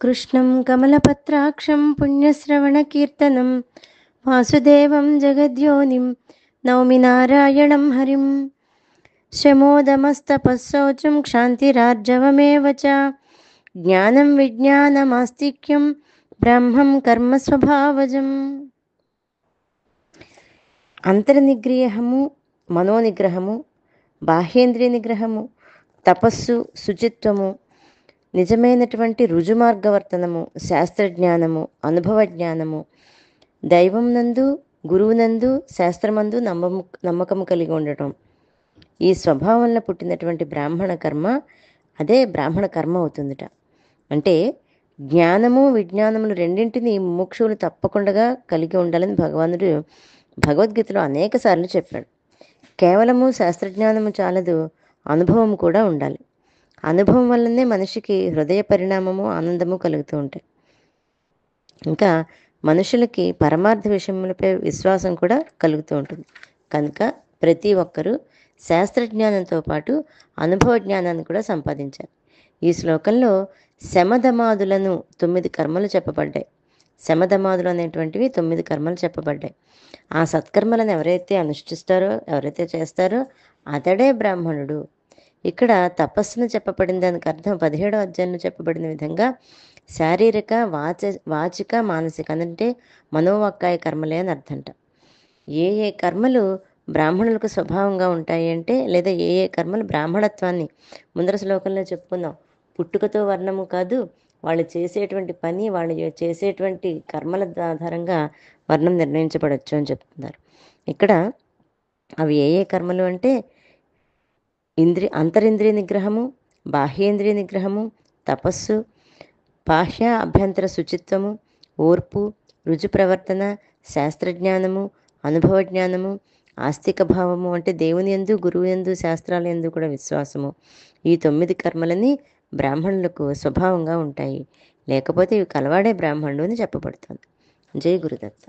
కృష్ణం కమలపత్రాక్షం పుణ్యశ్రవణకీర్తనం వాసుదేవం జగద్యోనిం నౌమి నారాయణం హరిం. శమోదమస్తపస్సౌచం క్షాంతిరార్జవమేవ చ జ్ఞానం విజ్ఞానమాస్తిక్యం బ్రహ్మం కర్మస్వభావజం. అంతర్నిగ్రహము, మనోనిగ్రహము, బాహ్యేంద్రియ నిగ్రహము, తపస్సు, శుచిత్వము, నిజమైనటువంటి రుజుమార్గవర్తనము, శాస్త్రజ్ఞానము, అనుభవ జ్ఞానము, దైవం నందు, గురువునందు, శాస్త్రమందు నమ్మకము కలిగి ఉండటం, ఈ స్వభావం వల్ల పుట్టినటువంటి బ్రాహ్మణ కర్మ అదే బ్రాహ్మణ కర్మ అవుతుందిట. అంటే జ్ఞానము విజ్ఞానములు రెండింటినీ ముముక్షువులు తప్పకుండా కలిగి ఉండాలని భగవానుడు భగవద్గీతలో అనేక సార్లు చెప్పాడు. కేవలము శాస్త్రజ్ఞానము చాలదు, అనుభవం కూడా ఉండాలి. అనుభవం వల్లనే మనిషికి హృదయ పరిణామము, ఆనందము కలుగుతూ ఉంటాయి. ఇంకా మనుషులకి పరమార్థ విషయములపై విశ్వాసం కూడా కలుగుతూ ఉంటుంది. కనుక ప్రతి ఒక్కరూ శాస్త్రజ్ఞానంతో పాటు అనుభవ జ్ఞానాన్ని కూడా సంపాదించాలి. ఈ శ్లోకంలో శమధమాదులను 9 కర్మలు చెప్పబడ్డాయి. శమధమాదులు అనేటువంటివి 9 కర్మలు చెప్పబడ్డాయి. ఆ సత్కర్మలను ఎవరైతే అనుష్ఠిస్తారో, ఎవరైతే చేస్తారో అతడే బ్రాహ్మణుడు. ఇక్కడ తపస్సును చెప్పబడిన దానికి అర్థం 17వ అధ్యాయంలో చెప్పబడిన విధంగా శారీరక, వాచిక, మానసిక అంటే మనోవాక్కాయ కర్మలే అని అర్థంట. ఏ ఏ కర్మలు బ్రాహ్మణులకు స్వభావంగా ఉంటాయి అంటే, లేదా ఏ ఏ కర్మలు బ్రాహ్మణత్వాన్ని ముందర శ్లోకంలో చెప్పుకుందాం, పుట్టుకతో వర్ణము కాదు, వాళ్ళు చేసేటువంటి పని, వాళ్ళు చేసేటువంటి కర్మల ఆధారంగా వర్ణం నిర్ణయించబడచ్చు అని చెప్తున్నారు. ఇక్కడ అవి ఏ ఏ కర్మలు అంటే అంతరింద్రియ నిగ్రహము, బాహ్యేంద్రియ నిగ్రహము, తపస్సు, బాహ్య అభ్యంతర శుచిత్వము, ఓర్పు, రుజు ప్రవర్తన, శాస్త్రజ్ఞానము, అనుభవ జ్ఞానము, ఆస్తిక భావము అంటే దేవుని యందు, గురువు యందు, శాస్త్రాల యందు కూడా విశ్వాసము. ఈ 9 కర్మలని బ్రాహ్మణులకు స్వభావంగా ఉంటాయి. లేకపోతే ఇవి కలవాడే బ్రాహ్మణుడు అని చెప్పబడుతుంది. జై గురుదత్త.